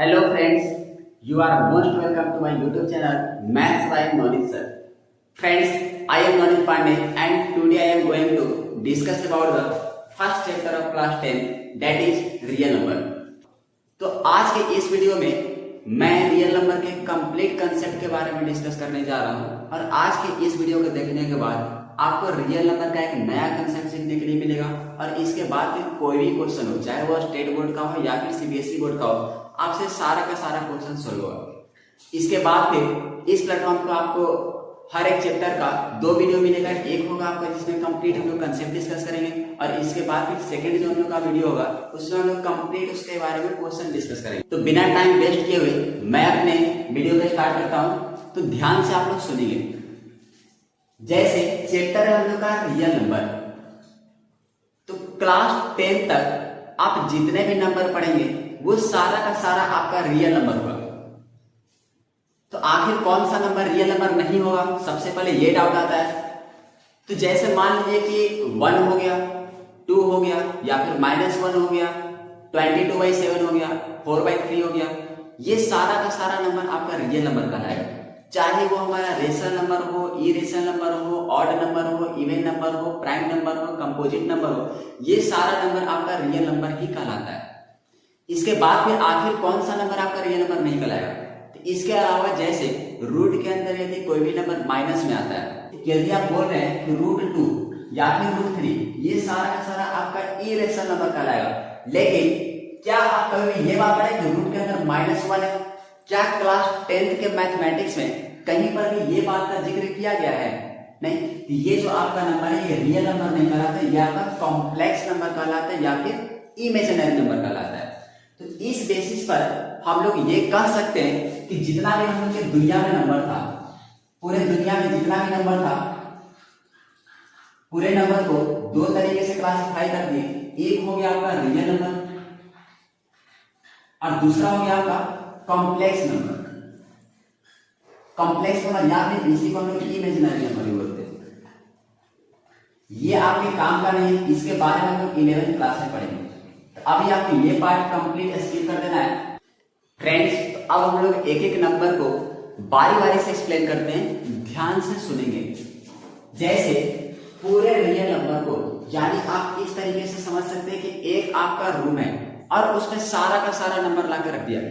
Hello friends, you are most welcome to my YouTube channel Maths by Knowledge Sir. Friends, I am Knowledge Pandey and today I am going to discuss about the first chapter of class 10 that is real number. तो आज के इस video में मैं real number के complete concept के बारे में डिस्कस करने जा रहा हूँ और आज के इस वीडियो को देखने के बाद आपको रियल नंबर का एक नया कंसेप्ट सीखने के लिए मिलेगा और इसके बाद फिर कोई भी क्वेश्चन हो, चाहे वो स्टेट बोर्ड का हो या फिर सीबीएसई बोर्ड का हो, आपसे सारा का सारा क्वेश्चन सोल्व होगा। इसके बाद फिर इस प्लेटफॉर्म पर आपको हर एक चैप्टर का 2 वीडियो मिलेगा। एक होगा आपका जिसमें कंप्लीट हम लोग कंसेप्ट डिस्कस करेंगे और इसके बाद फिर सेकंड जो हम लोग का वीडियो होगा उसमें हम लोग कंप्लीट उसके बारे में क्वेश्चन डिस्कस करेंगे। तो बिना टाइम वेस्ट किए हुए मैं अपने वीडियो को स्टार्ट करता हूँ, तो ध्यान से आप लोग सुनिए। जैसे चैप्टर है हम लोग का रियल नंबर, तो क्लास 10 तक आप जितने भी नंबर पढ़ेंगे वो सारा का सारा आपका रियल नंबर होगा। तो आखिर कौन सा नंबर रियल नंबर नहीं होगा, सबसे पहले ये डाउट आता है। तो जैसे मान लीजिए कि 1 हो गया, 2 हो गया या फिर -1 हो गया, 22/7 हो गया, 4/3 हो गया, ये सारा का सारा नंबर आपका रियल नंबर कहलाएगा। चाहे वो हमारा रेशनल नंबर हो, इरेशनल नंबर हो, ऑड नंबर हो, इवन नंबर हो, प्राइम नंबर हो, कंपोजिट नंबर हो, ये सारा नंबर आपका रियल नंबर ही कहलाता है। इसके बाद फिर आखिर कौन सा नंबर आपका रियल नंबर नहीं कहलाएगा, तो इसके अलावा जैसे रूट के अंदर यदि कोई भी नंबर माइनस में आता है, यदि आप बोल रहे हैं कि √2 या फिर √3, ये सारा का सारा आपका इरेशनल नंबर कहलाएगा। लेकिन क्या आप कभी ये बात करें कि रूट के अंदर -1 है? क्या क्लास 10th के मैथमेटिक्स में कहीं पर भी ये बात का जिक्र किया गया है? नहीं। तो ये जो आपका नंबर है ये रियल नंबर नहीं कहलाता, ये आपका कॉम्प्लेक्स नंबर कहलाता है या फिर इमेजिनरी नंबर कहलाता है। तो इस बेसिस पर हम लोग ये कह सकते हैं कि जितना भी हम लोग के दुनिया में नंबर था, पूरे दुनिया में जितना भी नंबर था, पूरे नंबर को 2 तरीके से क्लासिफाई कर दिए। एक हो गया आपका रियल नंबर और दूसरा हो गया आपका कॉम्प्लेक्स नंबर। कॉम्प्लेक्स नंबर या फिर इसी को हम लोग इमेजिनरी नंबर भी बोलते हैं। ये आपके काम का नहीं, इसके बारे में हम लोग 11th क्लास में पढ़ेंगे। तो अभी आपको ये पार्ट कंप्लीट स्किप कर देना है फ्रेंड्स। तो अब हम लोग एक एक नंबर को बारी बारी से एक्सप्लेन करते हैं, ध्यान से सुनेंगे। जैसे पूरे रियल नंबर को, यानी आप इस तरीके से समझ सकते हैं कि एक आपका रूम है और उसमें सारा का सारा नंबर ला कर रख दिया।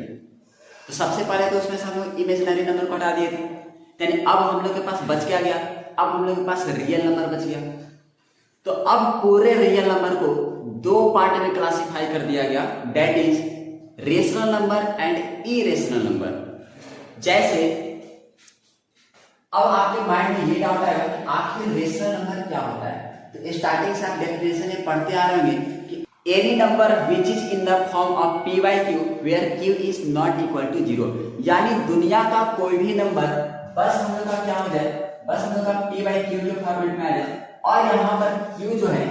तो सबसे पहले तो उसमें से हम लोग इमेजिनरी नंबर को हटा दिए थे, यानी अब हम लोग के पास बच क्या गया, अब हम लोग के पास रियल नंबर बच गया। तो अब पूरे रियल नंबर को 2 पार्ट में क्लासिफाई कर दिया गया, that is rational number and irrational number. जैसे अब आपके माइंड में ये डाउट आएगा कि आखिर रेशनल नंबर क्या होता है। तो स्टार्टिंग से आप डेफिनेशन में पढ़ते आ रहे होंगे कि any number which is in the form of p/q where q is not equal to 0, यानी दुनिया का कोई भी नंबर बस हम लोग का क्या हो जाए, बस हम लोग का p/q के फॉर्मेट में आ जाए और यहाँ पर q जो है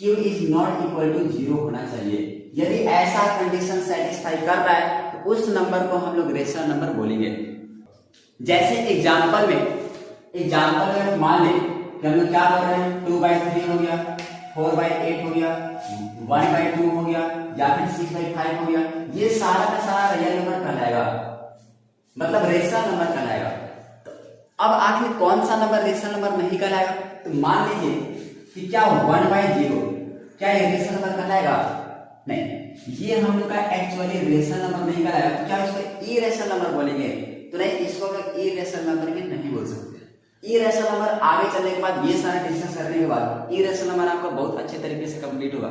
q is not equal to 0 होना चाहिए। यदि ऐसा कंडीशन सेटिस्फाई कर रहा है तो उस नंबर को हम लोग रेशनल नंबर बोलेंगे। जैसे एग्जांपल में मान लें कि हम लोग क्या बोल रहे हैं, 2/3 हो गया, 4/8 हो गया, 1/2 हो गया या फिर 6/5 हो गया, ये सारा का सारा रियल नंबर कहलाएगा, मतलब रेशनल नंबर कहलाएगा। तो अब आखिर कौन सा नंबर रेशनल नंबर नहीं कहलाएगा? तो मान लीजिए कि क्या 1/0, क्या ये रेशनल नंबर कहलाएगा? नहीं, ये हम लोग का एक्चुअली रेशनल नंबर नहीं कहलाएगा। तो क्या इसको इरेशनल नंबर बोलेंगे? तो नहीं, इसको हम इरेशनल नंबर भी नहीं बोल सकते। इरेशनल नंबर आगे चलने के बाद, ये सारा डिस्कस करने के बाद इरेशनल नंबर आपका बहुत अच्छे तरीके से कंप्लीट होगा।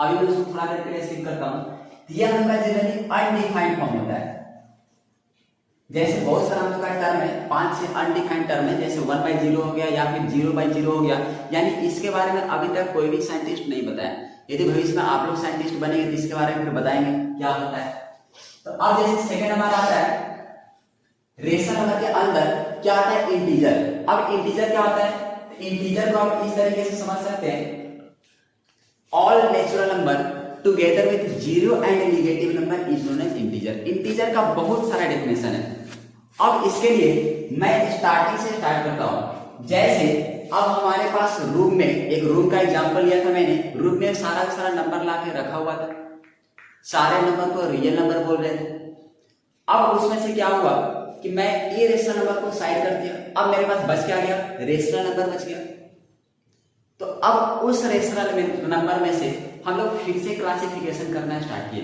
अभी मैं उसको थोड़ा देर के लिए स्किप करता हूं। यह नंबर जनरली अनडिफाइंड फॉर्म होता है। जैसे बहुत सारा हम लोग का टर्म है, 5 से अनडिफाइंड टर्म है, जैसे 1/0 हो गया या फिर 0/0 हो गया, यानी इसके बारे में अभी तक कोई भी साइंटिस्ट नहीं बताया। यदि भविष्य में आप लोग साइंटिस्ट बनेंगे तो इसके बारे में फिर बताएंगे क्या होता है। तो अब जैसे सेकंड नंबर आता है, रेशनल नंबर के अंदर क्या आता है, इंटीजर। अब इंटीजर क्या होता है? इंटीजर को आप इस तरीके से समझ सकते हैं, all natural number together with 0 and negative number is known as integer. Integer का बहुत सारा डेफिनेशन है। अब इसके लिए मैं स्टार्टिंग से स्टार्ट करता हूं। जैसे अब हमारे पास रूम में, एक रूम का एग्जांपल लिया था मैंने, रूम में सारा का सारा नंबर ला के रखा हुआ था, सारे नंबर को रियल नंबर बोल रहे थे। अब उसमें से क्या हुआ कि मैं इरेशनल नंबर को साइड कर दिया, अब मेरे पास बच क्या गया, रेशनल नंबर बच गया। तो अब उस रेशनल नंबर में से हम लोग फिर से क्लासिफिकेशन करना स्टार्ट किए।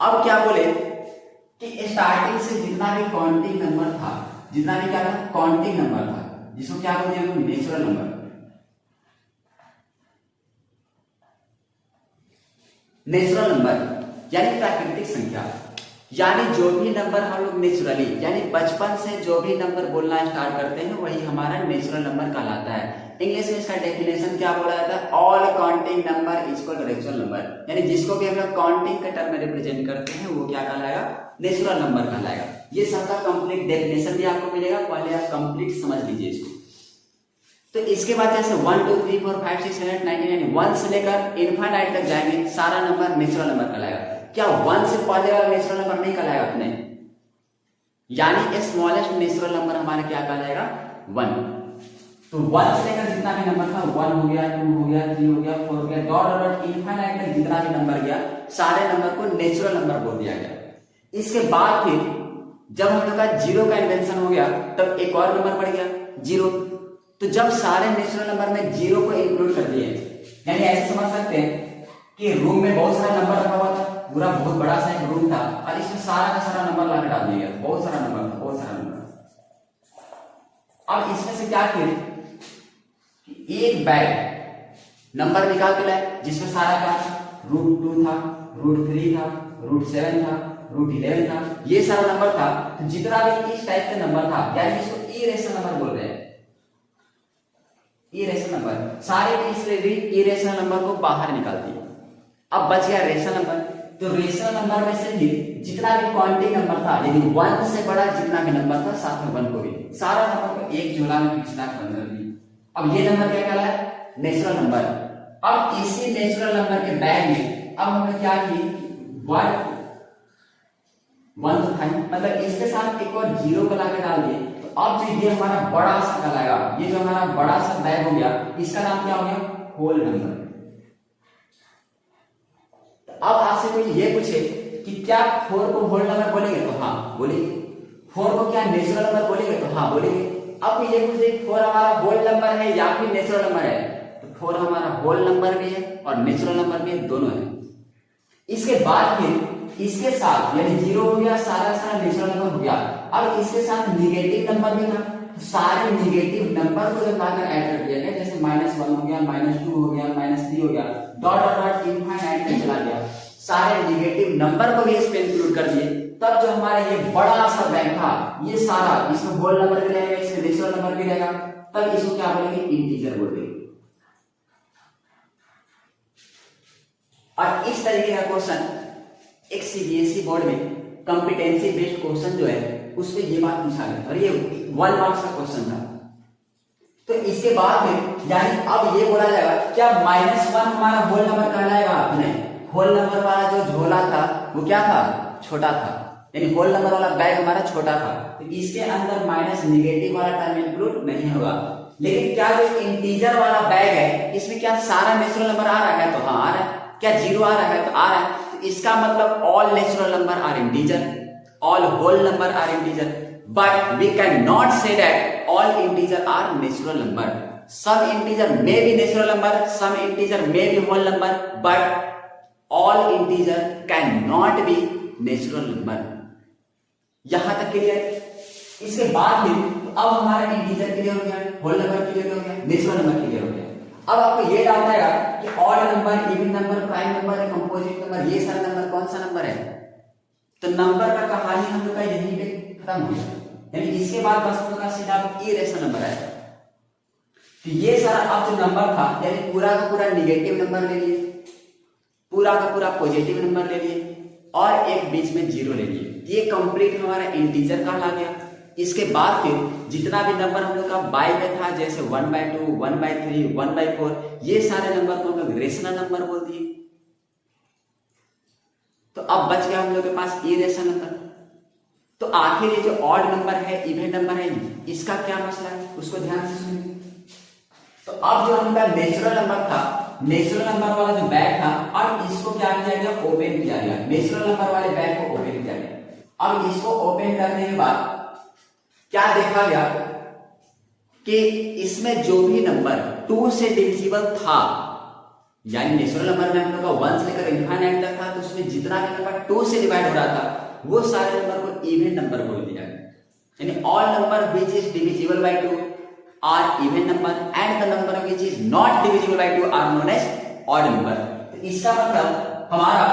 अब क्या बोले कि स्टार्टिंग से जितना भी काउंटिंग नंबर था, जितना भी क्या था काउंटिंग नंबर था, जिसको क्या बोलते हैं नेचुरल नंबर, नेचुरल नंबर यानी प्राकृतिक संख्या, यानी जो भी नंबर हम लोग नेचुरली यानी बचपन से जो भी नंबर बोलना स्टार्ट करते हैं वही हमारा नेचुरल नंबर कहलाता है। इंग्लिश में इसका डेफिनेशन क्या बोला जाता है, all counting number equal to natural number, यानी जिसको भी हम लोग काउंटिंग के टर्म में रिप्रेजेंट करते हैं वो क्या कहलाएगा, नेचुरल नंबर कहलाएगा। ये सबका कंप्लीट डेफिनेशन भी आपको मिलेगा, पहले आप कंप्लीट समझ लीजिए इसको। तो इसके बाद जैसे 1 2 3 4 5 6 7 8 9 10 1 से लेकर इनफाइनाइट तक जाएंगे, सारा नंबर नेचुरल नंबर कहलाएगा। क्या 1 से पहले वाला नेचुरल नंबर नहीं कहलाएगा अपने, यानी स्मॉलेस्ट नेचुरल नंबर हमारा क्या कहलाएगा 1। तो 1 से लेकर जितना भी नंबर था 1 हो गया, 2 हो गया, 3 हो गया, 4 हो गया, डॉट इनफाइनाइट तक जितना भी नंबर गया सारे नंबर को नेचुरल नंबर बोल दिया गया। इसके बाद फिर जब हम लोग का जीरो का इन्वेंशन हो गया तब एक और नंबर बढ़ गया जीरो। तो जब सारे नेचुरल नंबर में जीरो को इंक्लूड कर दिए, यानी ऐसे समझ सकते हैं कि रूम में बहुत सारा नंबर रखा हुआ था, पूरा बहुत बड़ा सा एक रूम था और इसमें सारा का सारा नंबर ला के डाल दिया, बहुत सारा नंबर था, बहुत सारा नंबर। अब इसमें से क्या किए, एक बैग नंबर निकाल के लाए जिसमें सारा क्या √2 था, √3 था, √7 था, √11 था, ये सारा नंबर था। तो जितना भी इस टाइप का नंबर था यानी इसको इरेशनल नंबर बोल रहे हैं, इरेशनल नंबर, सारे इरेशनल नंबर को बाहर निकाल दिया। अब बच गया रेशनल नंबर। तो रेशनल नंबर में से भी जितना भी काउंटिंग नंबर था, यदि 1 से बड़ा जितना भी नंबर था साथ में 1 को भी सारा नंबर को एक झोला में पिछला बंद कर दिया। अब ये नंबर क्या कहलाया, नेचुरल नंबर। अब इसी नेचुरल नंबर के बैग में अब हमने क्या की 1 तो था, मतलब इसके साथ एक और जीरो को लाके डाल दिए। तो अब जो ये हमारा बड़ा सा कहलाएगा, ये जो हमारा बड़ा सा बैग हो गया इसका नाम क्या हो गया, होल नंबर। अब आपसे कोई ये पूछे कि क्या 4 को होल नंबर बोलेंगे, तो हाँ बोलेंगे। 4 को क्या नेचुरल नंबर बोलेंगे, तो हाँ बोलेंगे। अब ये पूछे 4 हमारा होल नंबर है या फिर नेचुरल नंबर है, तो 4 हमारा होल नंबर भी है और नेचुरल नंबर भी है, दोनों है। इसके बाद फिर इसके साथ यानी जीरो हो गया, सारा सारा नेचुरल नंबर हो गया। अब इसके साथ निगेटिव नंबर भी था, तो सारे निगेटिव नंबर को जब लाकर ऐड कर दिया गया, जैसे -1 हो गया, -2 हो गया, -3 हो गया, डॉट डॉट डॉट इनफाइनाइट तक चला गया, सारे निगेटिव नंबर को भी इस पे इंक्लूड कर दिए। तब जो हमारा ये बड़ा सा बैंक था, ये सारा इसमें होल नंबर भी रहेगा, इसमें नेचुरल नंबर भी रहेगा, तब इसको क्या बोलेंगे, इंटीजर बोलेंगे। और इस तरीके का क्वेश्चन एक सीबीएसई बोर्ड में कॉम्पिटेंसी बेस्ड क्वेश्चन जो है उसमें ये बात पूछा गया और ये 1 मार्क्स का क्वेश्चन था। तो इसके बाद में यानी अब ये बोला जाएगा क्या -1 हमारा होल नंबर कहलाएगा, नहीं, होल नंबर वाला जो झोला था वो क्या था, छोटा था, यानी होल नंबर वाला बैग हमारा छोटा था, तो इसके अंदर माइनस निगेटिव वाला टर्म इंक्लूड नहीं होगा। लेकिन क्या जो इंटीजर वाला बैग है इसमें क्या सारा नेचुरल नंबर आ रहा है, तो हाँ आ रहा है। क्या जीरो आ रहा है, तो आ रहा है। तो इसका मतलब all natural number are integer, all whole number are integer, but we can not say that all integer are natural number. Some integer may be natural number, some integer may be whole number, but all integer can not be natural number. यहां तक clear. इसके बाद में तो अब हमारा integer clear हो गया, होल नंबर क्लियर हो गया, नेचुरल नंबर क्लियर हो गया। अब आपको ये डाउट आएगा कि odd number, even number, prime number, composite number, ये सारे नंबर कौन सा नंबर है। तो नंबर का कहानी हम लोग का यहीं पे खत्म हो गया, यानी इसके बाद बस हम लोग का सीधा इरेशनल नंबर है। तो ये सारा अब जो नंबर था यानी पूरा का पूरा निगेटिव नंबर ले लिए, पूरा का पूरा पॉजिटिव नंबर ले लिए और एक बीच में जीरो ले लिए, ये कंप्लीट हमारा इंटीजर कहला गया। इसके बाद फिर जितना भी नंबर हम लोग का बाय में था, जैसे 1/2, 1/3, 1/4, ये सारे नंबर को हम लोग रेशनल नंबर बोल दिए। तो अब बच गया हम लोग के पास इरेशनल नंबर। तो आखिर ये जो ऑड नंबर है, इवन नंबर है, इसका क्या मसला है, उसको ध्यान से सुनिए। तो अब जो हमारा नेचुरल नंबर था, नेचुरल नंबर वाला जो बैग था, अब इसको क्या किया गया, ओपन किया गया। नेचुरल नंबर वाले बैग को ओपन किया गया। अब इसको ओपन करने के बाद क्या देखा गया कि इसमें जो भी नंबर 2 से डिविजिबल था, यानी नेचुरल नंबर में हम लोग का 1 से लेकर इनफाइनाइट तक था, तो उसमें जितना भी नंबर 2 से डिवाइड हो रहा था वो सारे नंबर को इवन नंबर बोल दिया गया। यानी all number which is divisible by 2 are even number and the number which is not divisible by 2 are known as odd number. तो इसका मतलब हमारा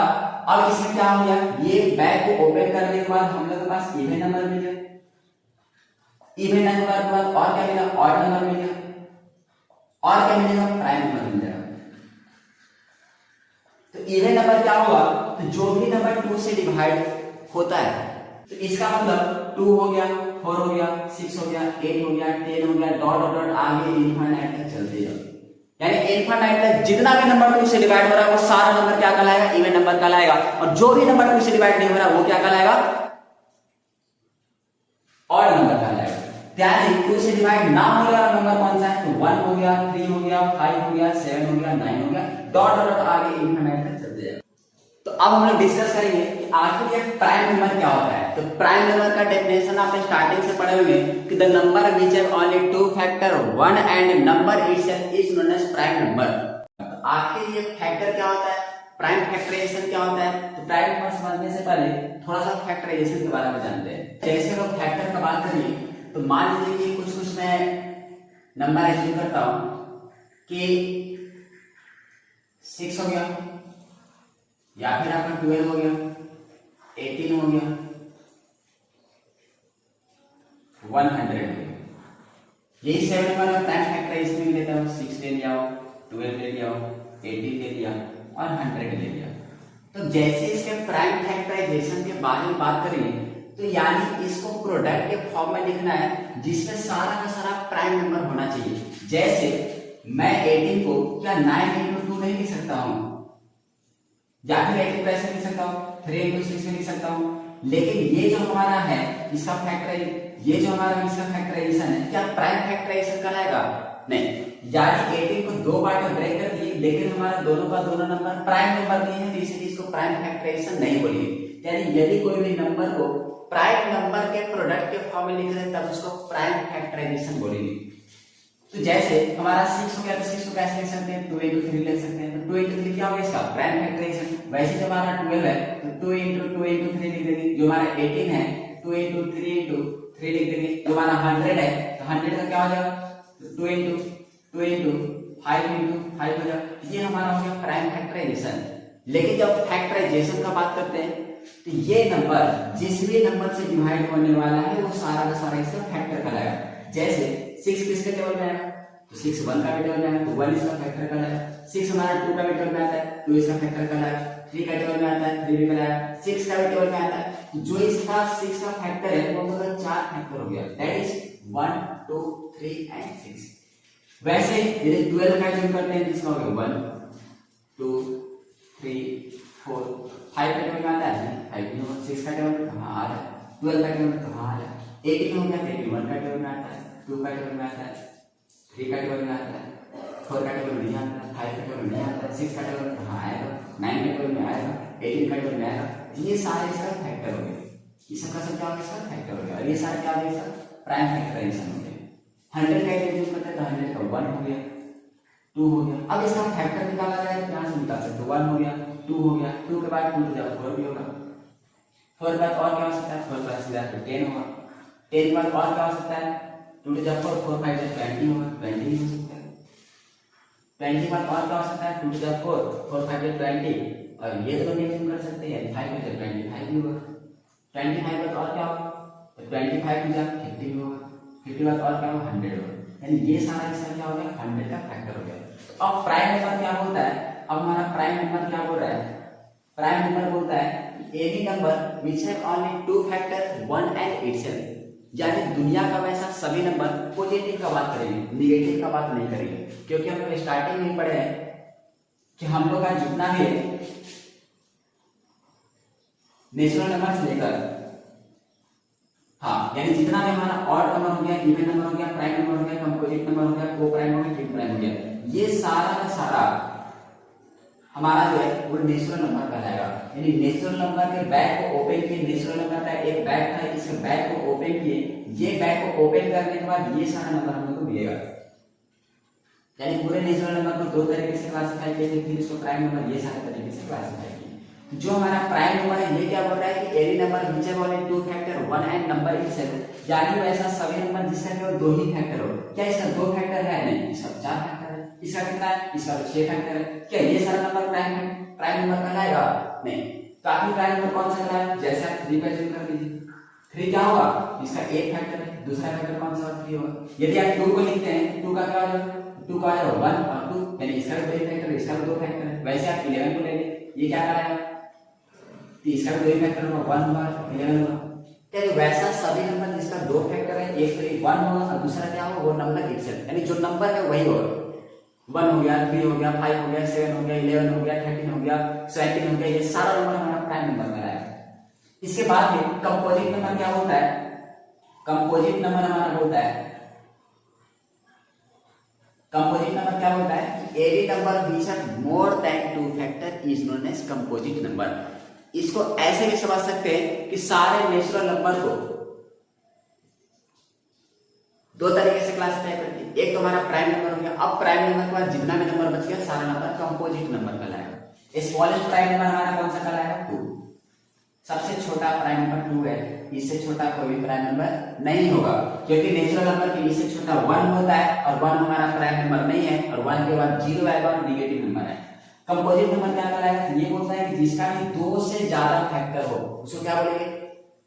अब इसमें क्या हो गया, ये बैग को ओपन करने के बाद हम लोग के पास इवन नंबर मिल गया, इवन नंबर के बाद और क्या मिला, ऑड नंबर मिल गया, और क्या मिलेगा, प्राइम नंबर मिल जाएगा। तो इवन नंबर क्या होगा, तो जो भी नंबर 2 से डिवाइड होता है, तो इसका मतलब 2 हो गया, 4 हो गया, 6 हो गया, 8 हो गया, 10 हो गया, डॉट डॉट डॉट आगे इनफाइनाइट तक चलते जाओ। यानी इनफाइनाइट तक जितना भी नंबर 2 से डिवाइड हो रहा है वो सारा नंबर क्या कहलाएगा, इवन नंबर कहलाएगा, और जो भी नंबर 2 से डिवाइड नहीं हो रहा वो क्या कहलाएगा, ऑड नंबर कहलाएगा। यानी 2 से डिवाइड ना हो रहा नंबर कौन सा है, तो 1 हो गया, 3 हो गया, 5 हो गया, 7 हो गया, 9 हो गया, डॉट डॉट आगे इनफाइनाइट तक चलते जाएगा। तो अब हम लोग डिस्कस करेंगे कि आखिर ये प्राइम नंबर क्या होता है। तो प्राइम नंबर का डेफिनेशन आपने स्टार्टिंग से पढ़े होंगे कि the number which have only 2 factor 1 and number itself is known as prime number. तो आखिर ये फैक्टर क्या होता है, प्राइम फैक्टराइजेशन क्या होता है। तो प्राइम नंबर समझने से पहले थोड़ा सा फैक्टराइजेशन के बारे में जानते हैं। जैसे लोग फैक्टर का बात करिए तो मान लीजिए कि कुछ मैं नंबर एज्यूम करता हूं कि 6 हो गया, या फिर आपका 12 हो गया, 18 हो गया, 100 हो गया। यही 7 नंबर में प्राइम फैक्टराइजेशन में लेता हूं, 6 ले लिया, 12 ले लिया, 18 ले लिया और 100 ले लिया। तो जैसे इसके प्राइम फैक्टराइजेशन के बारे में बात करेंगे तो यानी इसको प्रोडक्ट के फॉर्म में लिखना है जिसमें सारा का सारा प्राइम नंबर होना चाहिए। जैसे मैं 18 को क्या 9 into 2 नहीं लिख सकता हूं, या फिर 18 को ऐसे लिख सकता हूं, 3 into 6 में लिख सकता हूं, लेकिन ये जो हमारा है इसका ये जो हमारा इसका फैक्टराइजेशन है क्या प्राइम फैक्टराइजेशन कहलाएगा, नहीं। यानी 18 को 2 पार्ट में ब्रेक कर दिए, लेकिन हमारा दोनों का दोनों नंबर प्राइम नंबर नहीं है, तो इसलिए इसको प्राइम फैक्टराइजेशन नहीं बोलिए। यानी यदि कोई भी नंबर को प्राइम नंबर के प्रोडक्ट के फॉर्म में लिख रहे तब उसको प्राइम फैक्टराइजेशन बोलेंगे। तो जैसे हमारा 6 हो गया तो 6 को कैसे लिख सकते हैं, 2 into 3 लिख सकते हैं। तो 2 into 3 क्या होगा इसका प्राइम फैक्टराइजेशन। वैसे जब हमारा 12 है तो 2 into 2 into 3 लिख देंगे। जो हमारा 18 है 2 into 3 into 3 लिख देंगे। जो हमारा 100 है तो 100 का क्या हो जाएगा, 2 into 5 into 5 हो जाएगा। ये हमारा हो गया प्राइम फैक्टराइजेशन। लेकिन जब फैक्टराइजेशन का बात करते हैं तो ये नंबर जिस भी नंबर से डिवाइड होने वाला है वो सारा का सारा इसका फैक्टर कहलाएगा। जैसे 6 किसके टेबल में आएगा, तो 6 1 का टेबल में आएगा तो 1 इसका फैक्टर कहलाएगा। 6 हमारा 2 का टेबल में आता है तो इसका फैक्टर कहलाएगा। 3 का टेबल में आता है 3 भी कहलाएगा। 6 का टेबल में आता है तो जो इसका 6 का फैक्टर है वो मतलब 4 फैक्टर हो गया, दैट इज 1 2 3 एंड 6। वैसे यदि 12 का यूज करते हैं इसका होगा 1 2 3 4 5 का टेबल में आता है 5 भी होगा। 6 का टेबल में कहां आ रहा है, 12 का टेबल में कहां आ रहा है, 18 हो गया 1 का टेबल में आता है, 2 का टेबल में आता है, 3 का टेबल में आता है, 4 का टेबल में नहीं आता है, 5 का टेबल में नहीं आता है, 6 का टेबल में कहां आएगा, 9 का टेबल में आएगा, 18 का टेबल में आएगा। ये सारे इसका फैक्टर हो गए, ये सब का सब क्या हो गया इसका फैक्टर हो गया, और ये सारे क्या हो गया इसका प्राइम फैक्टराइजेशन हो गया। 100 का यूज करते हैं तो 100 का 1 हो गया, 2 हो गया। अब इसका फैक्टर निकाला जाए तो यहां से निकाल सकते हो, 1 हो गया, 2 हो गया, 2 के बाद 2 तो जब 4 भी होगा, 4 के बाद और क्या हो सकता है, 4 प्लस 10 होगा, 10 के बाद और क्या हो सकता है, 2 to 4 4 5 20 होगा, 20 हो सकता है। 20 के बाद और क्या हो सकता है, 2 to 4 4 5 20, और ये तो नहीं कर सकते हैं, 5 में 25 भी होगा, 25 के बाद और क्या होगा, 25 में 50 भी होगा, 50 के बाद और क्या होगा 100 होगा। यानी ये सारा इसका क्या हो गया 100 का फैक्टर हो गया। तो अब प्राइम नंबर क्या बोलता है, अब हमारा प्राइम नंबर क्या बोल रहा है, प्राइम नंबर बोलता है any number which have only 2 factor 1 and itself. यानी दुनिया का वैसा सभी नंबर पॉजिटिव का बात करेंगे, नेगेटिव का बात नहीं करेंगे, क्योंकि हम लोग स्टार्टिंग में पढ़े हैं कि हम लोग का जितना भी नेचुरल नंबर से लेकर यानी जितना भी हमारा ऑड नंबर हो गया, इवन नंबर हो गया, प्राइम नंबर हो गया, कंपोजिट नंबर हो गया, को प्राइम हो गया, ट्रिपल प्राइम हो गया, ये सारा का सारा हमारा जो है वो नेचुरल नंबर कहलाएगा। यानी नेचुरल नंबर के बैग को ओपन किए, नेचुरल नंबर का एक बैग था, इसके बैग को ओपन किए, ये बैग को ओपन करने के बाद ये सारा नंबर हम लोग को मिलेगा। यानी पूरे नेचुरल नंबर को दो तरीके से क्लासिफाई किए थे, फिर इसको प्राइम नंबर ये सारे तरीके से क्लासिफाई किए। जो हमारा प्राइम नंबर है ये क्या बोल रहा है कि any number which have only two factor one and number itself, यानी वैसा सभी नंबर जिसका केवल दो ही फैक्टर हो। क्या इसका दो फैक्टर है? नहीं, इसका चार फैक्टर है। इसका कितना है? इसका 6 फैक्टर है। क्या ये सारा नंबर प्राइम है? प्राइम नंबर कहलाएगा? नहीं। तो आखिर प्राइम नंबर कौन सा कहलाएगा? जैसे आप 3 का यूज कर लीजिए, 3 क्या होगा? इसका एक फैक्टर है, दूसरा फैक्टर कौन सा? 3 होगा। यदि आप 2 को लिखते हैं, 2 का क्या हो जाएगा? 2 का आ जाएगा 1 और 2, यानी इसका भी दो फैक्टर है, इसका भी दो फैक्टर है। वैसे आप 11 को ले लीजिए, ये क्या कहलाएगा? तो इसका भी दो फैक्टर होगा, 1 होगा, 11 होगा। तो वैसा सभी नंबर जिसका दो फैक्टर है, एक तो 1 होगा और दूसरा क्या होगा? वो नंबर इटसेल्फ, यानी जो नंबर है वही होगा। 1 हो गया, 3 हो गया, 5 हो गया, 7 हो गया, 11 हो गया, 13 हो गया, 17 हो गया, ये सारा नंबर हमारा प्राइम नंबर कहलाएगा। इसके बाद में कंपोजिट नंबर क्या होता है? कंपोजिट नंबर हमारा होता है, कंपोजिट नंबर क्या होता है कि any number which have more than two factor is known as composite number. इसको ऐसे भी समझ सकते हैं कि सारे नेचुरल नंबर को दो तरीके से क्लासिफाई करते हैं। एक तो हमारा प्राइम नंबर हो गया, अब प्राइम नंबर के बाद जितना भी नंबर बच गया सारा नंबर कंपोजिट नंबर कहलाएगा। स्मॉलेस्ट प्राइम नंबर हमारा कौन सा कहलाएगा? 2। सबसे छोटा प्राइम नंबर 2 है, इससे छोटा कोई भी प्राइम नंबर नहीं होगा, क्योंकि नेचुरल नंबर के इससे छोटा 1 होता है और 1 हमारा प्राइम नंबर नहीं है, और 1 के बाद 0 आएगा और निगेटिव नंबर है। कंपोजिट नंबर क्या कहलाएगा? ये बोलता है कि जिसका भी 2 से ज्यादा फैक्टर हो उसको क्या बोलेंगे?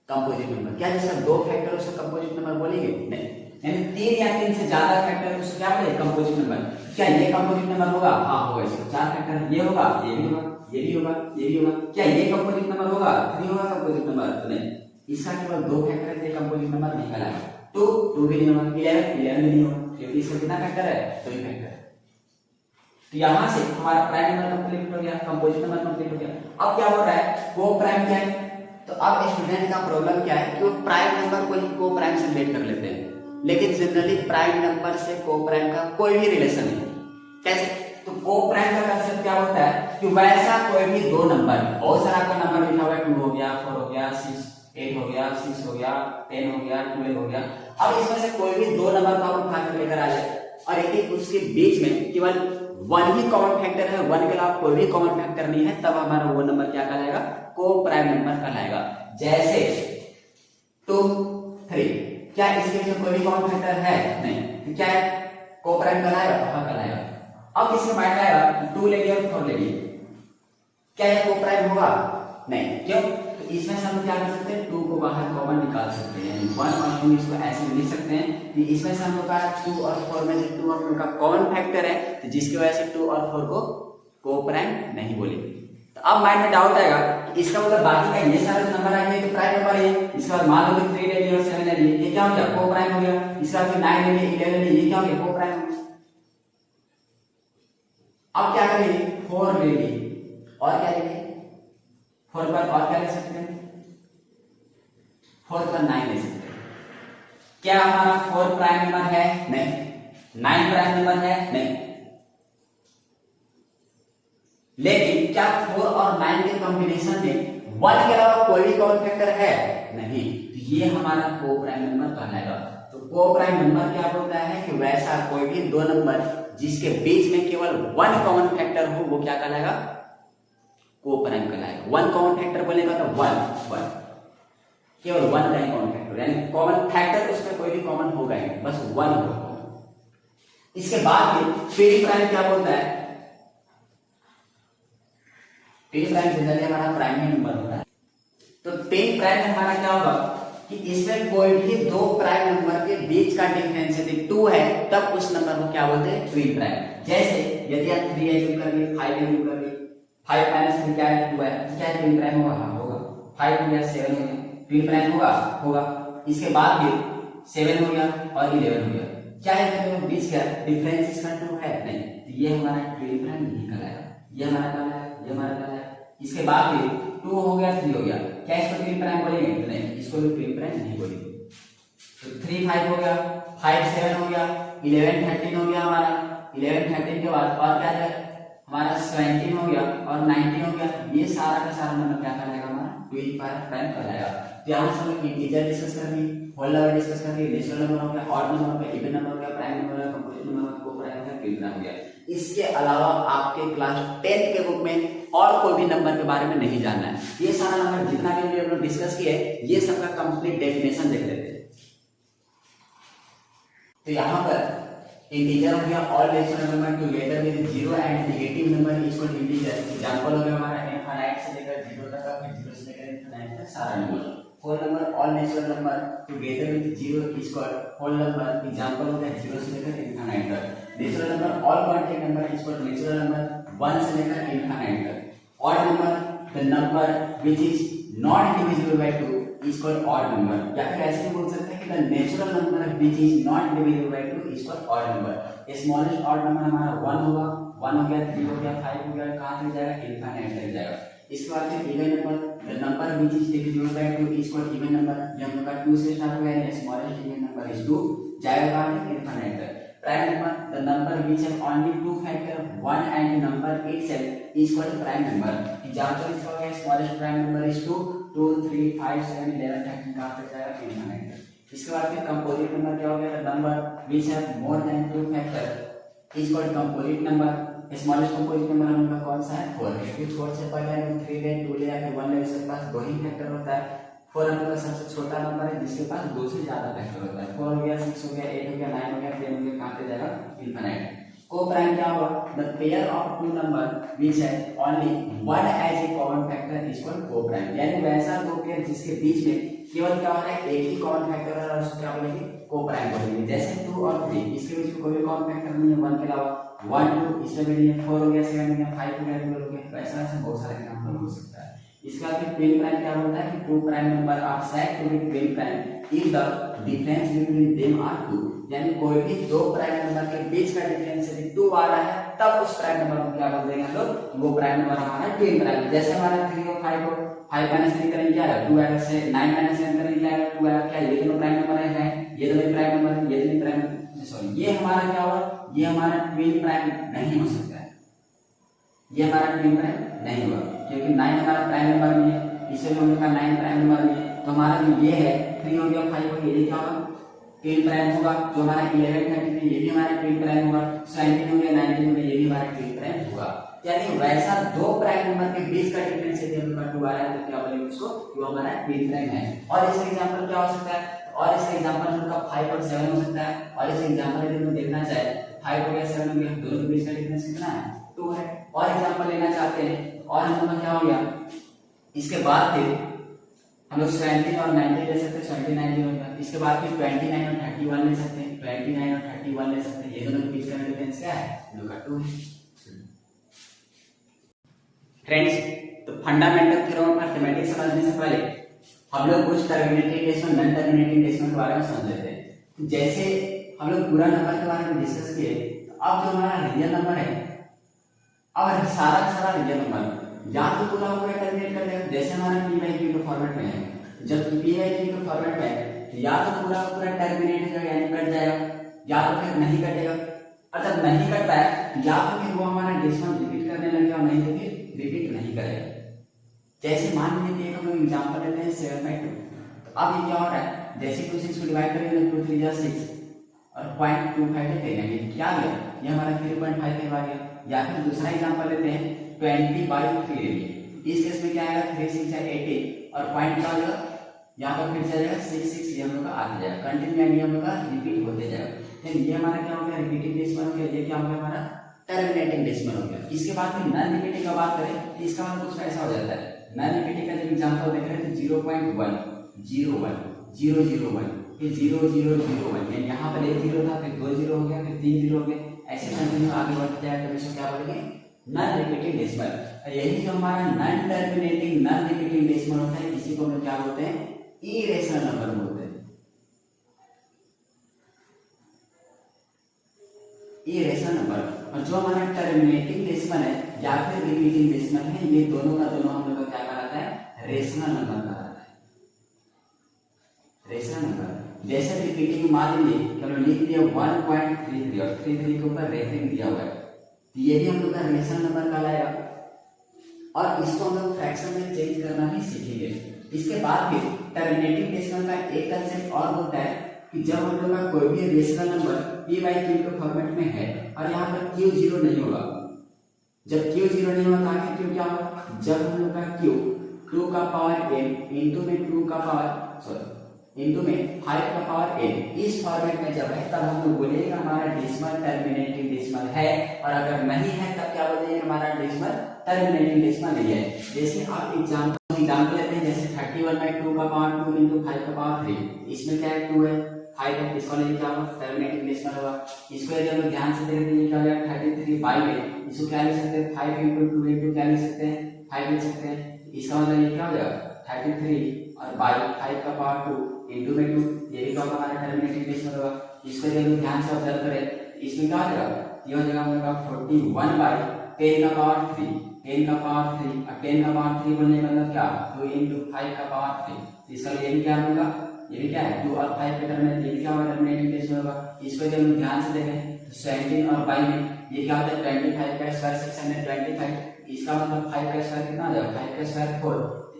Composite number. क्या जिसका 2 फैक्टर उसको कंपोजिट नंबर बोलेंगे? नहीं। यानी 3 या 3 से ज्यादा फैक्टर उसको क्या बोलेंगे? Composite number. क्या ये कंपोजिट नंबर होगा? हाँ होगा। इसका 4 फैक्टर, ये होगा, ये भी होगा, ये भी होगा, ये भी होगा। क्या ये कंपोजिट नंबर होगा? 3 होगा कंपोजिट नंबर? नहीं। इसका केवल 2 फैक्टर है, ये कंपोजिट नंबर नहीं कहलाएगा। 2 भी नहीं होगा, 11 भी नहीं होगा, क्योंकि इसका कितना फैक्टर है? 2 ही फैक्टर है। तो यहां से हमारा प्राइम नंबर कंप्लीट हो गया, कंपोजिट नंबर कंप्लीट हो गया। अब क्या हो रहा है? को प्राइम क्या है? तो अब स्टूडेंट का प्रॉब्लम क्या है कि वो प्राइम नंबर को ही को प्राइम से रिलेट कर लेते हैं, लेकिन जनरली प्राइम नंबर से को प्राइम का कोई भी रिलेशन नहीं। कैसे? तो को प्राइम का कंसेप्ट क्या होता है कि वैसा कोई भी दो नंबर, बहुत सारा आपका नंबर लिखा हुआ है, 2 हो गया, 4 हो गया, 6 8 हो गया, 6 हो गया, 10 हो गया, 12 हो गया। अब इसमें से कोई भी दो नंबर को आप उठा कर लेकर आ जाए और यदि उसके बीच में केवल 1 ही कॉमन फैक्टर है, 1 के अलावा कोई भी कॉमन फैक्टर नहीं है, तब हमारा वो नंबर क्या कहलाएगा? को प्राइम नंबर कहलाएगा। जैसे 2 3, क्या इसके बीच कोई भी कॉमन फैक्टर है? नहीं, तो क्या है? को प्राइम कहलाएगा? हाँ कहलाएगा। अब इसके बाद आएगा 2 ले लिया और 4 ले लिया, क्या ये को प्राइम होगा? नहीं। क्यों? तो इसमें से हम क्या कर सकते हैं? 2 को बाहर कॉमन निकाल सकते हैं, 1 और 2 इसको ऐसे लिख सकते हैं कि इसमें से हम लोग का 2 और 4 में से 2 और 4 का कॉमन फैक्टर है, तो जिसकी वजह से 2 और 4 को प्राइम नहीं बोलेंगे। तो अब माइंड में डाउट आएगा कि इसका मतलब बाकी का ये सारे नंबर आएंगे तो प्राइम नंबर है। इसके बाद मान लो कि 3 ले लिया और 7 ले लिया, ये क्या हो गया? को प्राइम हो गया। इसका बाद 9 ले लिया, 11 ले लिया, ये क्या हो गया? को प्राइम हो गया। अब क्या करेंगे? 4 ले लिए और क्या लेंगे? 4 पर और क्या ले सकते हैं? 4 पर 9 ले सकते हैं। क्या हमारा 4 प्राइम नंबर है? नहीं। 9 प्राइम नंबर है? नहीं। लेकिन क्या 4 और 9 के कॉम्बिनेशन में 1 के अलावा कोई भी कॉमन फैक्टर है? नहीं। तो ये हमारा को प्राइम नंबर कहलाएगा। तो को प्राइम नंबर क्या बोलता है कि वैसा कोई भी दो नंबर जिसके बीच में केवल 1 कॉमन फैक्टर हो वो क्या कहलाएगा? को प्राइम कहलाएगा। 1 कॉमन फैक्टर बोलेगा तो 1 केवल 1 का ही कॉमन फैक्टर, यानी कॉमन फैक्टर उसमें कोई भी कॉमन होगा ही, बस 1 होगा। इसके बाद में पेरी प्राइम क्या बोलता है? पेरी प्राइम जनरली हमारा प्राइम ही नंबर होता है। तो पेरी प्राइम हमारा क्या होगा कि इसमें कोई भी दो प्राइम नंबर के बीच का डिफरेंस यदि 2 है तब उस नंबर को क्या बोलते हैं? Twin prime. जैसे यदि आप 3 एज्यूम कर लिए, 5 एज्यूम कर लिए, 5 माइनस 3 क्या है? 2 है, क्या ट्विन प्राइम होगा? हाँ होगा। 5 हो गया, 7 हो गया, ट्विन प्राइम होगा? होगा। इसके बाद भी 7 हो गया और 11 हो गया, क्या है? तो बीच का डिफरेंस इसका 2 है? नहीं। तो ये हमारा ट्विन प्राइम नहीं कहलाएगा, ये हमारा कहलाएगा, ये हमारा कहलाएगा। इसके बाद भी 2 हो गया, 3 हो गया, क्या इसको ट्विन प्राइम बोलेंगे? नहीं, इसको भी ट्विन प्राइम नहीं बोलेंगे। तो 3 5 हो गया, 5 7 हो गया, 11 13 हो गया हमारा। 11 13 के बाद और क्या है? हमारा 17 हो गया और 19 हो गया, ये सारा का सारा नंबर क्या कहलाएगा हमारा 25 प्राइम कहलाएगा। तो यहाँ से हम लोग इंटीजर डिस्कस कर लिए, होल नंबर डिस्कस कर लिए, नेचुरल नंबर हो गया, ऑड नंबर हो गया, इवन नंबर हो गया, प्राइम नंबर हो गया, कंपोजिट नंबर हो गया, को प्राइम हो गया, प्री प्राइम हो गया। इसके अलावा आपके क्लास 10 के बुक में और कोई भी नंबर के बारे में नहीं जानना है। ये सारा नंबर जितना भी हम लोग डिस्कस किए ये सबका कंप्लीट डेफिनेशन देख लेते हैं। तो यहाँ पर इंटीजर हो गया all natural number together with zero and negative number is called integer. Example हो गया हमारा इनफाइनाइट से लेकर जीरो तक का, फिर जीरो से लेकर इनफाइनाइट तक सारा नंबर। Whole number all natural number together with zero is called whole number. Example हो गया जीरो से लेकर इनफाइनाइट तक। Natural number all quantity number is called natural number 1 से लेकर इनफाइनाइट तक। Odd number the number which is not divisible by 2 is called odd number, या फिर ऐसे भी बोल सकते हैं कि the natural number which is not divisible by 2 is called odd number। Smallest odd number हमारा 1 होगा, 1 हो गया, 3 हो गया, 5 हो गया, कहाँ तक जाएगा इनफाइनाइट तक जाएगा। इसके बाद फिर even number the number which is divisible by 2 is called even number। ये हम लोग का 2 से स्टार्ट हो गया है, स्मॉलेस्ट इवन नंबर is 2, जाएगा कहाँ तक इनफाइनाइट तक। Prime number the number which have only two factor 1 and number itself is called prime number। Example इसका हो गया स्मॉलेस्ट प्राइम नंबर is 2, 2, 3, 5, 7, 11, 13 कहाँ तक जाएगा इनफाइनाइट। इसके बाद फिर कंपोजिट नंबर क्या हो गया number which have more than two factor is called composite number। Smallest composite number हम लोग का कौन सा है 4 है, क्योंकि 4 से पहले हम 3 ले 2 ले या फिर 1 ले, उसके पास दो ही फैक्टर होता है। 4 हम लोग का सबसे छोटा नंबर है जिसके पास दो से ज्यादा फैक्टर होता है। 4 हो गया, 6 हो गया, 8 हो गया, 9 हो गया, 10 हो गया, कहाँ पे जाएगा इनफाइनाइट। को प्राइम क्या होगा the pair of two number which have only one as a common factor is called coprime. यानी वैसा दो पेयर जिसके बीच में केवल क्या हो रहा है एक ही कॉमन फैक्टर है और उसको क्या बोलेंगे को प्राइम बोलेंगे। जैसे 2 और 3 इसके बीच में कोई भी कॉमन फैक्टर नहीं है 1 के अलावा, 1 2 इसमें भी नहीं है, 4 हो गया, 7 हो गया, 5 हो गया, 12 हो गया, वैसा ऐसा बहुत सारे एग्जांपल हो सकता है। इसके बाद फिर प्लेन प्राइम क्या होता है कि two prime number are said to be plain prime if the difference between them are 2। यानी कोई भी दो प्राइम नंबर के बीच का डिफरेंस यदि 2 आ रहा है तब उस प्राइम नंबर को क्या बोल देंगे हम लोग वो प्राइम नंबर हमारा प्लेन प्राइम है। जैसे हमारा 3 और 5 को 5 - 3 करेंगे क्या है 2 आएगा, से 9 - 7 करेंगे क्या है 2 आएगा। क्या ये दोनों प्राइम नंबर है, ये दोनों प्राइम नंबर है, ये दोनों प्राइम सॉरी ये हमारा क्या होगा ये हमारा ट्विन प्राइम नहीं हो सकता है, ये हमारा ट्विन प्राइम नहीं होगा क्योंकि 9 हमारा प्राइम नंबर नहीं है, इससे हम लोग का 9 प्राइम नंबर नहीं है। तो हमारा जो ये है 3 हो गया 5 हो गया ये क्या होगा ट्विन प्राइम होगा। जो हमारा 11 33 ये भी हमारा ट्विन प्राइम होगा, 17 हो गया 19 हो गया ये भी हमारा ट्विन प्राइम होगा। यानी वैसा दो प्राइम नंबर के बीच का डिफरेंस यदि हम लोग का 2 आ रहा है तो क्या बोलेंगे उसको वो हमारा ट्विन प्राइम है। और इसका एग्जांपल क्या हो सकता है, और इसका एग्जांपल हम लोग का 5 और 7 हो सकता है। और इसका एग्जांपल यदि हम देखना चाहे 5 हो गया 7 हो गया दोनों के बीच का डिफरेंस कितना है 2 है। और एग्जांपल लेना चाहते हैं और हम लोग क्या हो गया इसके बाद फिर हम लोग 17 और 19 ले सकते हैं, 17 19 हो गया। इसके बाद फिर 29 और 31 ले सकते हैं, 29 और 31 ले सकते हैं। ये दोनों के बीच का डिफरेंस क्या है हम लोग का 2 है। फ्रेंड्स तो फंडामेंटल थ्योरम ऑफ मैथमेटिक्स समझने से पहले हम लोग कुछ terminating decimal non terminating decimal के बारे में समझ लेते हैं। जैसे हम लोग पूरा नंबर के बारे में डिस्कस किए, तो अब जो हमारा रियल नंबर है अब सारा का सारा रियल नंबर या तो पूरा पूरा टर्मिनेट कर देगा, जैसे हमारा पी बाई क्यू के फॉर्मेट में है। जब पी बाई क्यू के फॉर्मेट में है तो या तो पूरा पूरा टर्मिनेट हो जाएगा यानी कट जाएगा, या तो फिर नहीं कटेगा। और जब नहीं कटता है या तो फिर वो हमारा डेसिमल रिपीट करने लगेगा और नहीं तो फिर रिपीट नहीं करेगा। जैसे मान लीजिए हम लोग एग्जांपल लेते हैं 7/2। तो अब ये क्या हो रहा है जैसे 2 6 को डिवाइड करेंगे 2 3 जा 6 और 0.25 देंगे क्या आ गया ये हमारा 3.5 आ गया। या फिर दूसरा एग्जांपल लेते हैं 20/3 लेंगे। इस केस में क्या आएगा 3 6 80 और पॉइंट क्या होगा यहाँ पर फिर से जाएगा 6 6 ये हम लोग का आ जाएगा कंटिन्यू हम लोग का रिपीट होते जाएगा। फिर ये हमारा क्या हो गया रिपीटिंग डेसिमल हो गया, ये क्या हो गया हमारा टर्मिनेटिंग डेसिमल हो गया। इसके बाद फिर नॉन रिपीटिंग का बात करें तो इसका मतलब कुछ ऐसा हो जाता है। नॉन रिपीटिंग का जब एग्जांपल देख रहे हैं तो 0.1 01 001 फिर 0001 यानी यहाँ पर 1 0 था फिर 2 0 हो गया फिर 3 0 हो गया, ऐसे कंटिन्यू आगे बढ़ते जाएगा। तो इसको क्या बोलेंगे नॉन रिपीटिंग डेसिमल। यही जो हमारा non terminating non repeating decimal होता है इसी को हम क्या बोलते हैं इरेशनल नंबर बोलते हैं। इरेशनल नंबर और जो हमारा टर्मिनेटिंग डेसिमल है या फिर रिपीटिंग डेसिमल है ये दोनों का दोनों हम लोग का क्या कहलाता है रेशनल नंबर कहलाता है। रेशनल नंबर जैसे रिपीटिंग मान लीजिए चलो लिख दिया 1.33 और 33 के ऊपर रेफरिंग दिया हुआ है तो ये भी हम लोग का रेशनल नंबर कहलाएगा और इसको हम लोग फ्रैक्शन में चेंज करना भी सीखेंगे। इसके बाद फिर टर्मिनेटिंग डेसिमल का एक कंसेप्ट और होता है कि जब हम लोग का कोई भी रेशनल नंबर p/q के फॉर्मेट में है और यहाँ पर q 0 नहीं होगा, जब q 0 नहीं होगा तो q क्या होगा, जब हम लोग का q 2 का पावर n इंटू में 2 का पावर इंटू में 5 का पावर n इस फॉर्मेट में जब है तब हम लोग बोलेंगे हमारा डेसिमल टर्मिनेटिंग डेसिमल है, और अगर नहीं है तब क्या बोलेंगे हमारा डेसिमल टर्मिनेटिंग डेसिमल नहीं है। जैसे आप एग्जाम्पल लेते हैं, जैसे 31/2 का पावर 2 इंटू 5 का पावर 3, इसमें क्या है 2 है 5 है, इसका लिए क्या होगा टर्मिनेटिंग डेसिमल होगा। इसको यदि हम ध्यान से देखें तो ये क्या हो जाएगा 33 है, इसको क्या लिख सकते हैं 5 इंटू 2 इंटू क्या लिख सकते हैं 5 लिख सकते हैं। इसका मतलब ये क्या हो जाएगा 33 और 5 का पावर 2 इंटू में 2, ये भी क्या होगा हमारा टर्मिनेटिंग डेसिमल होगा। इसको यदि ध्यान से ऑब्जर्व करें इसमें क्या हो जाएगा, ये हो जाएगा हमारा 41/10 का पावर 3, 10 का पावर 3 और 10 का पावर 3 बोलने का मतलब क्या 2 इंटू 5 का पावर 3, इसका ये भी क्या होगा, ये भी क्या है 2 और 5 के टर्म में, ये भी क्या होगा टर्मिनेटिंग डेसिमल होगा। इसको जब हम ध्यान से देखें तो 17 और 22 में ये क्या होता है 25 का स्क्वायर 625, इसका मतलब 5 का स्क्वायर कितना आ जाएगा 5 का स्क्वायर 4,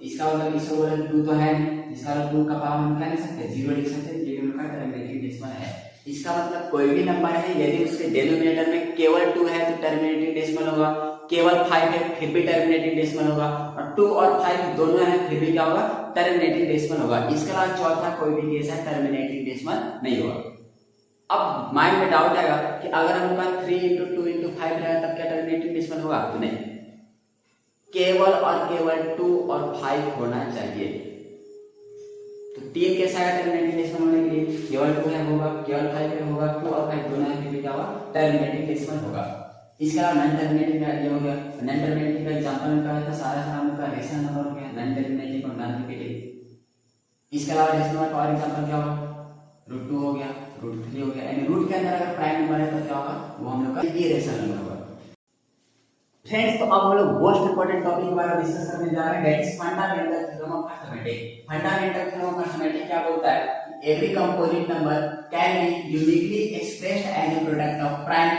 इसका मतलब इसको बोले 2 तो है नहीं, इसका मतलब 2 का पावर हम क्या लिख सकते हैं 0 लिख सकते हैं, ये भी उनका टर्मिनेटिंग डेसिमल है। इसका मतलब कोई भी नंबर है यदि उसके डिनोमिनेटर में केवल 2 है तो टर्मिनेटिंग डेसिमल होगा, केवल 5 है फिर भी टर्मिनेटिंग डेसिमल होगा, और 2 और 5 दोनों है फिर भी क्या होगा टर्मिनेटिंग डेसिमल होगा। इसके अलावा चौथा कोई भी केस है टर्मिनेटिंग डेसिमल नहीं होगा। अब माइंड में डाउट आएगा कि अगर हम लोग 3 इंटू 2 इंटू 5 रहेगा तब क्या टर्मिनेटिंग डेसिमल होगा, तो नहीं, केवल और केवल 2 और 5 होना चाहिए। तो 3 कैसा है टर्मिनेटिंग डेसिमल होने के लिए, केवल 2 है होगा, केवल 5 है होगा, 2 और 5 दोनों है फिर भी क्या होगा टर्मिनेटिंग डेसिमल होगा। इसके अलावा नॉन टर्मिनेटिंग का ये हो गया, नॉन टर्मिनेटिंग का एग्जांपल में क्या है, सारा हम का रेशनल नंबर हो गया, नॉन टर्मिनेटिंग और नॉन रिपीटिंग। इसके अलावा रेशनल का और एग्जांपल क्या होगा √2 हो गया, √3 हो गया, यानी रूट के अंदर अगर प्राइम नंबर है तो क्या होगा वो हम लोग का ये रेशनल नंबर होगा। फ्रेंड्स, तो अब हम लोग मोस्ट इंपोर्टेंट टॉपिक के बारे में डिस्कस करने जा रहे हैं, that is fundamental theorem of arithmetic. Fundamental theorem of arithmetic क्या बोलता है, every composite number can be uniquely expressed as a product of prime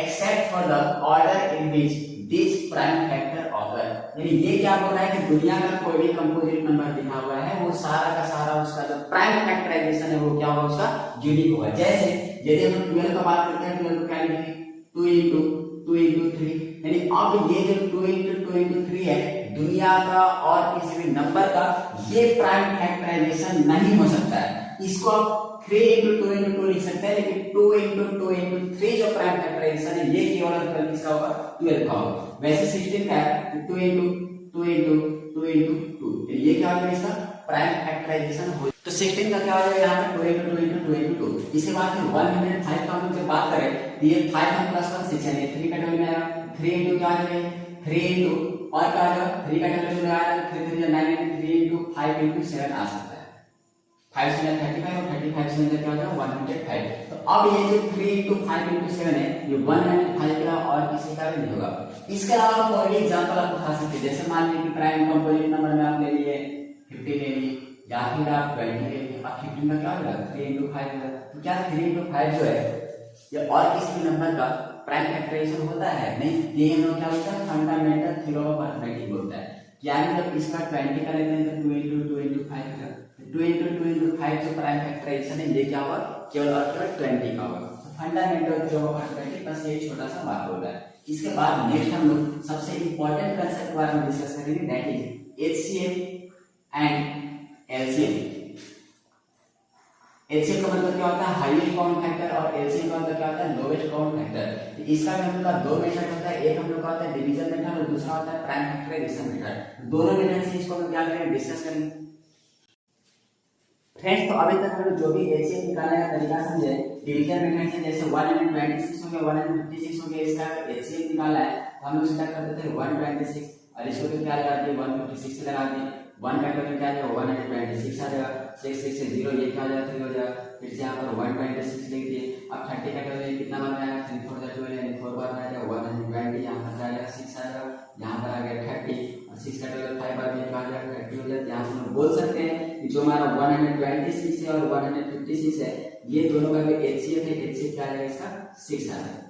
except for the order in which this prime factor occur. यानी ये क्या बोल रहा है कि दुनिया का कोई भी कंपोजिट नंबर दिखा हुआ है वो सारा का सारा उसका जो प्राइम फैक्टराइजेशन है वो क्या होगा उसका यूनिक होगा। जैसे यदि हम 12 का बात करते हैं 12 को क्या लिखेंगे 2 इंटू 3, यानी अब ये जो 2 इंटू 3 है दुनिया का और किसी भी नंबर का ये प्राइम फैक्टराइजेशन नहीं हो सकता है। इसको आप 3 इंटू 2 लिख सकते हैं, लेकिन 2 इंटू 3 जो प्राइम फैक्टराइजेशन है ये केवल और केवल किसका होगा 12 का होगा। वैसे 16 का है 2 इंटू 2 ये क्या होगा इसका प्राइम फैक्टराइजेशन हो। तो 16 का क्या हो जाएगा यहाँ पे 2 इंटू 2। इसके बाद फिर 105 का हम जब बात करें तो ये 5 हम प्लस 1 6 यानी 3 का टर्म में आएगा, 3 इंटू क्या आ जाएगा 3 इंटू और क्या आ जाएगा 3 का टर्म में आएगा 3 3 9 3 इंटू 5 इंटू 7 आ सकता है, 5 से 35 और 35 से क्या हो जाएगा 105। तो अब ये जो 3 इंटू 5 इंटू 7 है ये 105 का और किसी का भी नहीं होगा। इसके अलावा कोई भी एग्जांपल आप उठा सकते हैं, जैसे मान लीजिए कि प्राइम कंपोजिट नंबर में आप ले लिए 50 ले लिए या फिर आप 20 ले लिए, आप 15 का क्या होगा 3 इंटू 5 होगा। तो क्या 3 इंटू 5 जो है ये और किसी भी नंबर का प्राइम फैक्टराइजेशन होता है नहीं, ये हम लोग क्या बोलते हैं फंडामेंटल थ्योरम ऑफ अरिथमेटिक बोलता है। यानी जब इसका 20 का लेते हैं तो 2 इंटू 5 होगा, 2 इंटू 5 जो प्राइम फैक्टराइजेशन है ये क्या होगा केवल और केवल 20 का होगा। फंडामेंटल थ्योरम ऑफ अरिथमेटिक बस ये छोटा सा बात हो रहा है। इसके बाद नेक्स्ट हम लोग सबसे इंपॉर्टेंट कांसेप्ट के बारे में डिस्कस करेंगे, that is HCF and LCM. HCF का मतलब क्या होता है हाईएस्ट कॉमन फैक्टर और एलसीएम का मतलब क्या होता है लोवेस्ट कॉमन फैक्टर। इसका हम लोग का दो मेथड होता है, एक हम लोग का होता है डिवीजन मेथड और दूसरा होता है प्राइम फैक्टराइजेशन मेथड। दोनों मेथड से इसको हम क्या करेंगे डिस्कस करेंगे। फ्रेंड्स, तो अभी तक हम लोग जो भी एचसीएफ निकालने का तरीका समझे डिवीजन मेथड से, जैसे 126 हो गया 156 हो गया, इसका एचसीएफ निकालना है तो हम लोग सीधा कर देते हैं 126 और इसको भी क्या लगा दिए 156 से लगा दिए, 1 का टर्म क्या आ जाएगा 126 आ जाएगा, 6 से 0 ये क्या हो जाएगा 3 हो जाएगा, फिर से यहाँ पर 126 लिख दिए। अब 30 का टर्म कितना बार आएगा 3 4 12 यानी 4 बार आ जाएगा 120, यहाँ पर आ जाएगा 6 आ जाएगा, यहाँ पर आ गया 30 और 6 का टर्म 5 बार ये क्या आ जाएगा 30 हो जाएगा। यहाँ से हम बोल सकते हैं कि जो हमारा 126 है और 156 है ये दोनों का भी एचसीएफ है, एचसीएफ क्या आ जाएगा इसका 6 आ जाएगा।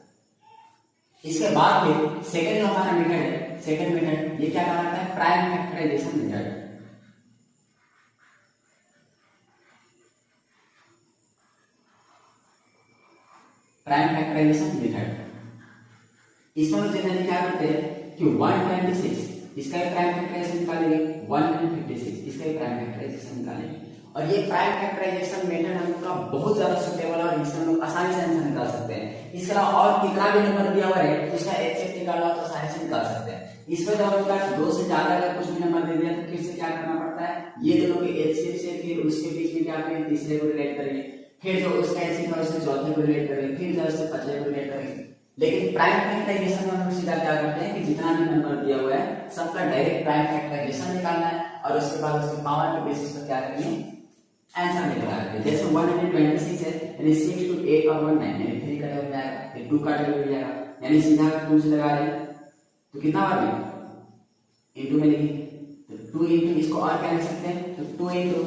इसके बाद फिर सेकंड जो हमारा मेथड है, सेकंड मेथड ये क्या कहलाता है, prime factorization method. Prime factorization method, इसमें हम जनरली क्या करते हैं कि 126 इसका भी प्राइम फैक्टराइजेशन निकालेंगे, 156 इसका भी प्राइम फैक्टराइजेशन निकालेंगे। और ये प्राइम फैक्टराइजेशन मेथड हम लोग का बहुत ज्यादा सुटेबल है और इससे हम लोग आसानी से आंसर निकाल सकते हैं। इसके अलावा और कितना भी नंबर दिया हुआ है उसका एचसीएफ निकालना हो तो आसानी से निकाल सकते हैं। इसमें जब हम लोग 2 से ज्यादा अगर कुछ भी नंबर दे दिया तो फिर से क्या करना पड़ता है, ये दोनों के एचसीएफ से फिर उसके बीच में क्या करेंगे, तीसरे को रिलेट करेंगे, फिर जो उसका एचसीएफ है उससे चौथे को रिलेट करेंगे, फिर जो उससे पांचवे को रिलेट करेंगे। लेकिन प्राइम फैक्टराइजेशन में हम सीधा क्या करते हैं कि जितना भी नंबर दिया हुआ है सबका डायरेक्ट प्राइम फैक्टराइजेशन निकालना है और उसके बाद उसके पावर के बेसिस पर क्या करेंगे, आंसर निकालना है। जैसे 126 है यानी 6 to 8 और 1 9 यानी 3 का टेबल में आएगा, फिर 2 का टेबल में आएगा, यानी सीधा 2 से लगा रहे तो कितना बार में इनटू में लिखेंगे, तो 2 इनटू इसको और क्या लिख सकते हैं, तो 2 इनटू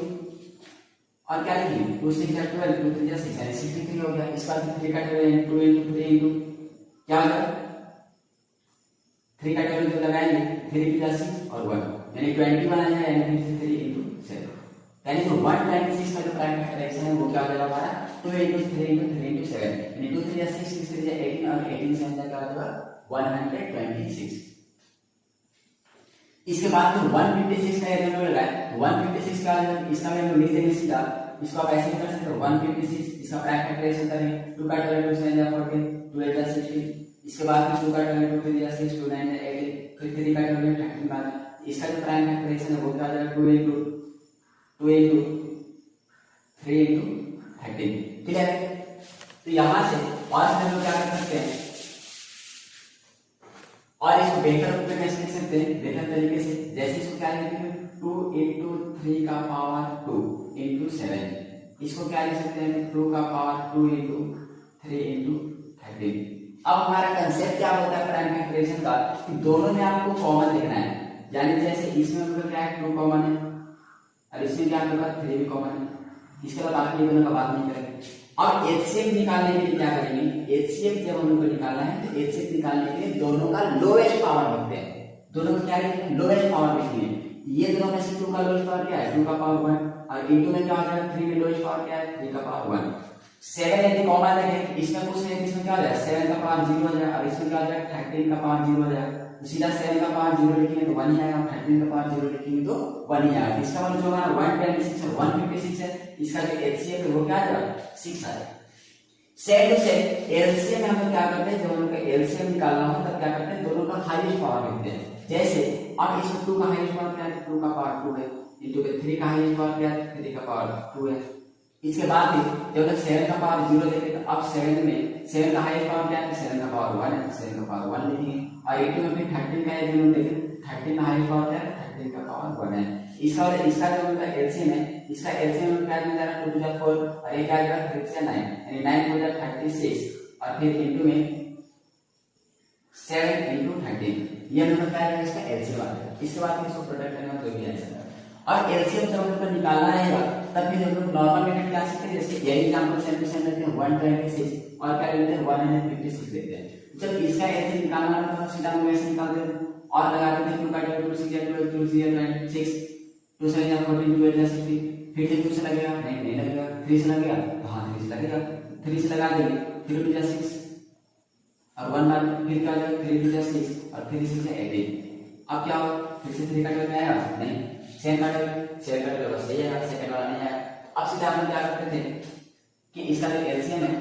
और क्या लिखेंगे, 2 6 12 2 3 6 यानी 63 हो गया। इसका 3 का टेबल यानी 2 इनटू 3 इनटू क्या होगा, 3 का टेबल जो लगाएंगे 3 प्लस 6 और 1 यानी 20 बनाया है, यानी 3 इनटू 7 यानी जो 126 का जो प्राइम फैक्टराइजेशन है वो क्या हो जाएगा हमारा 2 इनटू 3 इनटू 3 इनटू 7 यानी 2 3 6 6 3 18 और 18 से हम क्या होगा 126। इसके बाद जो 156 का एरिया में लगाए 156 का इसका भी हम लिख देंगे सीधा, इसको आप ऐसे कर सकते हो 156 इसका प्राइम फैक्टराइजेशन करेंगे, 2 का टेबल 2 से 14 2 8 16 इसके बाद 2 का टेबल 2 3 6 2 9 18 फिर 3 का टेबल 13 बाद इसका जो प्राइम फैक्टराइजेशन है वो क्या हो जाएगा 2 इनटू 3 इनटू 13। ठीक है, तो यहां से और हम लोग क्या कर सकते हैं और इसको बेहतर रूप में कैसे लिख सकते हैं, बेहतर तरीके से, जैसे इसको क्या लिखेंगे 2 इनटू 3 का पावर 2 इनटू 7, इसको क्या लिख सकते हैं 2 का पावर 2 इनटू 3 इनटू 13। अब हमारा कंसेप्ट क्या होता है प्राइम फैक्टराइजेशन का कि दोनों में आपको कॉमन लिखना है, यानी जैसे इसमें हम लोग क्या है 2 कॉमन है और इसमें क्या हम लोग 3 भी कॉमन है, इसके बाद बाकी ये दोनों का बात नहीं करेंगे। अब एचसीएफ निकालने के लिए क्या करेंगे, एचसीएफ जब हम लोग को निकालना है तो एचसीएफ निकालने के लिए दोनों का लोएस्ट पावर लिखते हैं, दोनों का क्या लिखेंगे लोएस्ट पावर लिखेंगे। ये दोनों में से 2 का लोएस्ट पावर क्या है 2 का पावर 1 और इनटू में क्या हो जाएगा 3 में लोएस्ट पावर क्या है 3 का पावर 1। 7 यदि कॉमन रखें इसमें कुछ नहीं, इसमें क्या हो जाएगा 7 का पावर 0 हो जाएगा और इसमें क्या हो जाएगा 13 का पावर 0 हो जाएगा, तो सीधा 7 का पावर 0 लिखेंगे तो 1 ही आएगा, 13 का पावर 0 लिखेंगे तो 1 ही आएगा। इसका मतलब जो हमारा 126 है 156 है, इसका जो एचसीएफ है वो क्या आ जाएगा 6 आएगा। सेम टू सेम एलसीएम में हम लोग क्या करते हैं, जब हम लोग का एलसीएम निकालना हो तब क्या करते हैं दोनों का हाईएस्ट पावर लिखते हैं। जैसे अब इसमें 2 का हाईएस्ट पावर क्या है 2 का पावर 2 है इनटू के 3 का हाईएस्ट पावर क्या है 3 का पावर 2 है। इसके बाद जब तक 7 का पावर 0 देखे तो अब 7 में 7 का हाईएस्ट पावर क्या है 7 का पावर 1 है, 7 का पावर 1 लिखेंगे और 8 में फिर 13 का है जो देखें 13 का हाईएस्ट पावर क्या है 13 का पावर 1 है। इसका जो उनका एलसीएम है इसका एलसीएम क्या मिल जाएगा 2 to 4 और ये क्या आएगा 3 से 9 यानी 9 हो जाएगा 36 और फिर इनटू में 7 इनटू 13 ये हम लोग क्या आएगा इसका एलसीएम आ जाएगा। इसके बाद इसको प्रोडक्ट करना तो भी आंसर है और एलसीएम जब हम लोग निकालना रहेगा तब फिर हम लोग नॉर्मल मेथड क्या सीखते हैं, जैसे यही एग्जांपल सेम टू सेम लेते हैं 126 और क्या लेते हैं 156 लेते हैं। जब इसका एलसीएम निकालना है तो सीधा हम ऐसे निकाल देते हैं और लगा देते हैं 2 का टेबल 2 6 2 0 6 2 से 14 2 8 60 फिर से 2 से लगेगा नहीं लगेगा 3 से लगेगा तो हाँ 3 से लगेगा 3 से लगा देंगे 3 2 6 और 1 बार फिर क्या हो जाएगा 3 2 6 और 3 6 18। अब क्या होगा फिर से 3 का टेबल में आएगा नहीं, 7 का टेबल बस यही आएगा, सेकंड वाला नहीं आएगा। अब सीधा हम क्या करते थे कि इसका जो एलसीएम है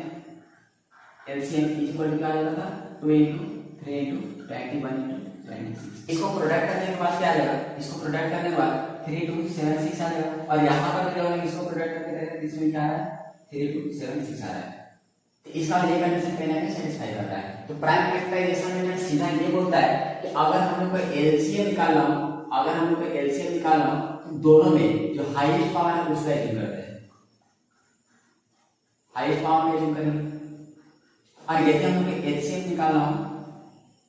एलसीएम इक्वल टू क्या आ जाता था 2 इनटू 3 इनटू 21 इनटू 26। इसको प्रोडक्ट करने के बाद क्या आ जाएगा, इसको प्रोडक्ट करने के बाद 3 2 7 6 आ जाएगा और यहाँ पर जो है इसको प्रोडक्ट करके देखते हैं इसमें क्या आ रहा है 3 2 7 6 आ रहा है, तो इसका ये कंडीशन कहीं ना कहीं सेटिस्फाई करता है। तो प्राइम फैक्टराइजेशन में सीधा ये बोलता है कि अगर हम लोग को एलसीएम निकालना हो अगर हम लोग को एलसीएम निकालना हो तो दोनों में जो हाईएस्ट पावर है उसका एज्यूम करते हैं, हाईएस्ट पावर में एज्यूम करेंगे। और यदि हम लोग को एचसीएफ निकालना हो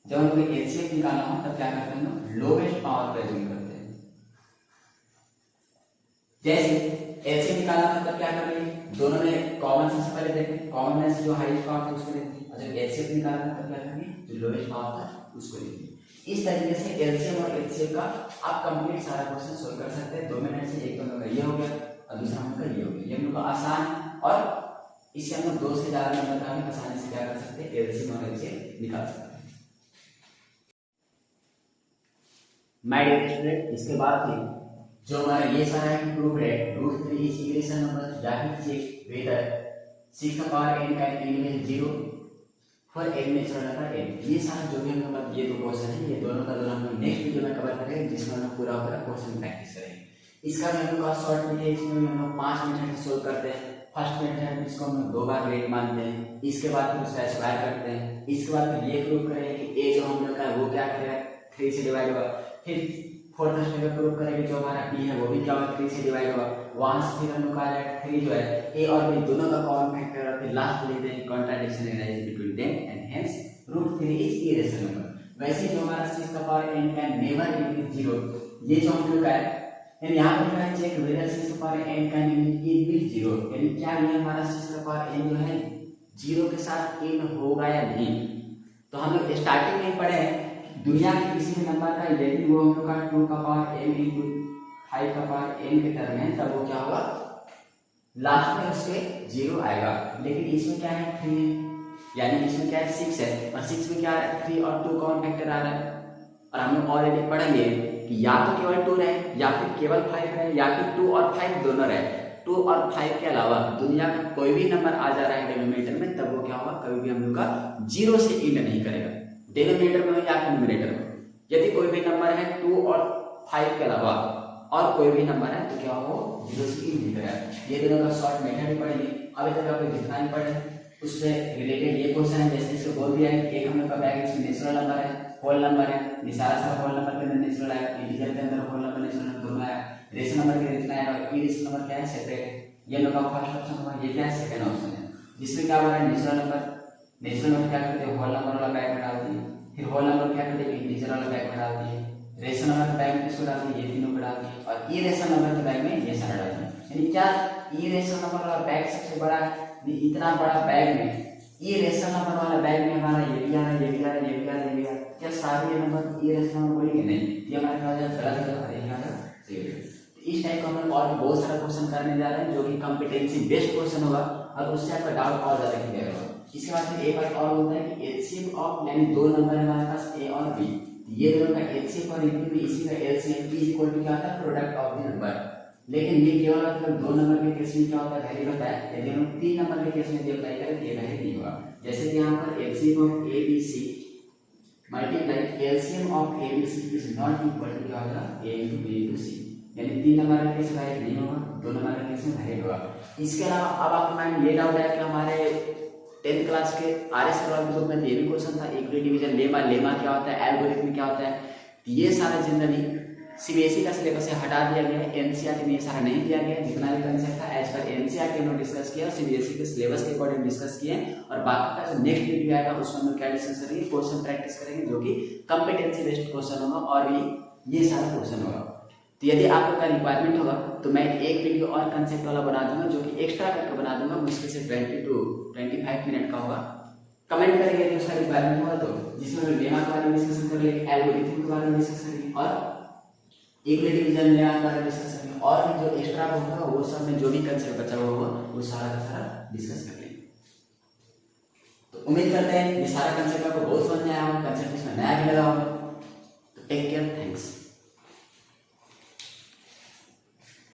जब हम लोग को एचसीएफ निकालना हो तब क्या करते हैं लोवेस्ट पावर को एज्यूम करते हैं। जैसे एलसीएम निकालना मतलब क्या कर रही है, दोनों में कॉमन सबसे पहले देखें, कॉमन में से जो हाईएस्ट पावर था उसको लेते हैं, और जब एलसीएम निकालना मतलब क्या करेंगे, जो लोएस्ट पावर था उसको लेते हैं। इस तरीके से एलसीएम और एचसीएफ का आप कंप्लीट सारा क्वेश्चन सोल्व कर सकते हैं 2 मिनट से। एक तो ये हो गया और दूसरा हम लोग का ये हो गया, ये हम लोग का आसान है, और इससे हम लोग 2 से ज्यादा नंबर का भी आसानी से क्या कर सकते हैं, एलसीएम और एचसीएफ निकाल सकते हैं। माय डियर स्टूडेंट, इसके बाद फिर जो हमारा ये सारा है प्रूफ है √3 इज इक्वेशन नंबर, या फिर चेक वेदर 6 का पावर n का element 0 for n natural number n। ये सारा जो भी हम लोग ये 2 क्वेश्चन है, ये दोनों का दोनों हम लोग नेक्स्ट वीडियो में कवर करेंगे, जिसमें हम लोग पूरा क्वेश्चन प्रैक्टिस करेंगे। इसका भी हम लोग का शॉर्ट वीडियो, इसमें हम लोग 5 मिनट में सोल्व करते हैं। फर्स्ट मेथड इसको हम लोग 2 बार ग्रेड मानते हैं, इसके बाद फिर उसका स्क्वायर करते हैं, इसके बाद फिर ये प्रूव करेंगे कि a जो हम लोग का वो क्या करेगा 3 से डिवाइड होगा, फिर फोर्थ स्टेप में प्रूव करेंगे जो हमारा p है वो भी क्या होगा 3 से डिवाइड होगा। वहां से फिर हम लोग आ जाएगा 3 जो है a और b दोनों का कॉमन फैक्टर, और फिर लास्ट लिखते हैं contradiction arise between them and hence √3 is irrational number. वैसे जो हमारा 6 का power n can never equal 0, ये जो हम लोग का है यानी यहां पर क्या है चेक वेदर 6 का पावर n कैन इक्वल 0, यानी क्या ये हमारा 6 का पावर n जो है 0 के साथ n होगा या नहीं। तो हम लोग स्टार्टिंग में पढ़े हैं दुनिया के किसी भी नंबर का यदि वो हम लोग का 2 का पावर m इंटू 5 का पावर n के टर्म है, तब वो क्या होगा लास्ट में उसके 0 आएगा। लेकिन इसमें क्या है 3 है, यानी इसमें क्या है 6 है, और 6 में क्या आ रहा है 3 और 2 कॉमन फैक्टर आ रहा है। और हम लोग ऑलरेडी पढ़ेंगे कि या तो केवल 2 रहे, या फिर केवल 5 रहे, या फिर 2 और 5 दोनों रहे। 2 और 5 के अलावा दुनिया में कोई भी नंबर आ जा रहा है डिनोमिनेटर में, तब वो क्या होगा कभी भी हम लोग का 0 से एंड नहीं करेगा, डिनोमिनेटर में या फिर न्यूमरेटर में। यदि कोई भी नंबर है 2 और 5 के अलावा और कोई भी नंबर है तो क्या हो 0 से एंड नहीं करेगा। ये दोनों का शॉर्ट मेथड भी पढ़ेंगे। अभी तक आप जितना भी पढ़े उससे रिलेटेड ये क्वेश्चन है, जैसे इसको बोल दिया है कि एक हम लोग का बैग इसमें नेचुरल नंबर है, होल नंबर है, सारा होल नंबर के अंदर नेचुरल आएगा, इंटीजर के अंदर होल नंबर नेचुरल दोनों आएगा, रेशनल नंबर के जितना आएगा, इरेशनल नंबर क्या है सेपरेट है। ये लोग का फर्स्ट ऑप्शन होगा, ये क्या है सेकंड ऑप्शन है, जिसमें क्या हो रहा है नेचुरल नंबर क्या करते हैं होल नंबर वाला बैग में डाल दिए, फिर होल नंबर क्या करते हैं इंटीजर वाला बैग में डाल दिए, रेशनल नंबर के बैग में किसको डाल दिए ये तीनों को डाल दिए, और इरेशनल नंबर के बैग में ये सारा डाल दिए। यानी क्या इरेशनल नंबर वाला बैग सबसे बड़ा है, इतना बड़ा बैग में इरेशनल नंबर वाला बैग में हमारा ये भी आ रहा है, ये भी आ रहा है, ये भी आ रहा है, ये भी आ रहा है, क्या सारे नंबर इरेशनल नंबर बोलेंगे नहीं, ये हमारे क्या हो जाएगा गलत हो जाएगा। इस टाइप का हम लोग और बहुत सारा क्वेश्चन करने जा रहे हैं जो कि कॉम्पिटेंसी बेस्ड क्वेश्चन होगा, और उससे आपका डाउट और ज्यादा क्लियर होगा। इसके बाद फिर एक बार और होता है कि एचसीएफ ऑफ यानी 2 नंबर है हमारे पास a और b, ये दोनों का एचसीएफ और इसी का एलसीएम इज इक्वल टू क्या होता है प्रोडक्ट ऑफ द नंबर। लेकिन ये केवल मतलब 2 नंबर के केस में क्या होता है वैल्यू होता है, यदि हम 3 नंबर के केस में ये अप्लाई करें ये वैल्यू नहीं होगा। जैसे कि यहां पर LCM of abc multiply LCM of abc is not equal to क्या होगा a into b into c, यानी 3 नंबर के केस में वैल्यू नहीं होगा, 2 नंबर के केस में वैल्यू होगा। इसके अलावा अब आपके माइंड ये डाउट है कि हमारे 10th क्लास के आरएस के बुक में ये भी क्वेश्चन था इक्विटी डिवीजन लेमा क्या होता है, एल्गोरिथम क्या होता है। ये सारा जनरली सीबीएसई का सिलेबस से हटा दिया गया है, एनसीईआरटी में ये सारा नहीं दिया गया, जितना भी कंसेप्ट था एज पर एनसीईआरटी में डिस्कस किया और सीबीएसई के सिलेबस के अकॉर्डिंग डिस्कस किए। और बाकी का जो नेक्स्ट वीडियो आएगा उसमें हम क्या डिस्कस करेंगे, क्वेश्चन प्रैक्टिस करेंगे जो कि कॉम्पिटेंसी बेस्ड क्वेश्चन होगा, और भी ये सारा क्वेश्चन होगा। तो यदि आप लोग का रिक्वायरमेंट होगा तो मैं एक वीडियो और कंसेप्ट वाला बना दूंगा जो कि एक्स्ट्रा करके बना दूंगा, मुश्किल से 20 to 25 मिनट का होगा। कमेंट करेंगे यदि उसका रिक्वायरमेंट होगा तो, जिसमें लेमा के बारे में डिस्कशन करेंगे, एल्गोरिथम के बारे में डिस्कस करेंगे, और इक्विटी डिवीजन लेमा के बारे में डिस्कस करेंगे, और भी जो एक्स्ट्रा होगा वो सब में जो भी कंसेप्ट बचा हुआ होगा वो सारा का सारा डिस्कस कर लेंगे। तो उम्मीद करते हैं ये सारा कंसेप्ट आपको बहुत समझ में आया होगा, कंसेप्ट इसमें नया भी लगा होगा। तो टेक केयर, थैंक्स।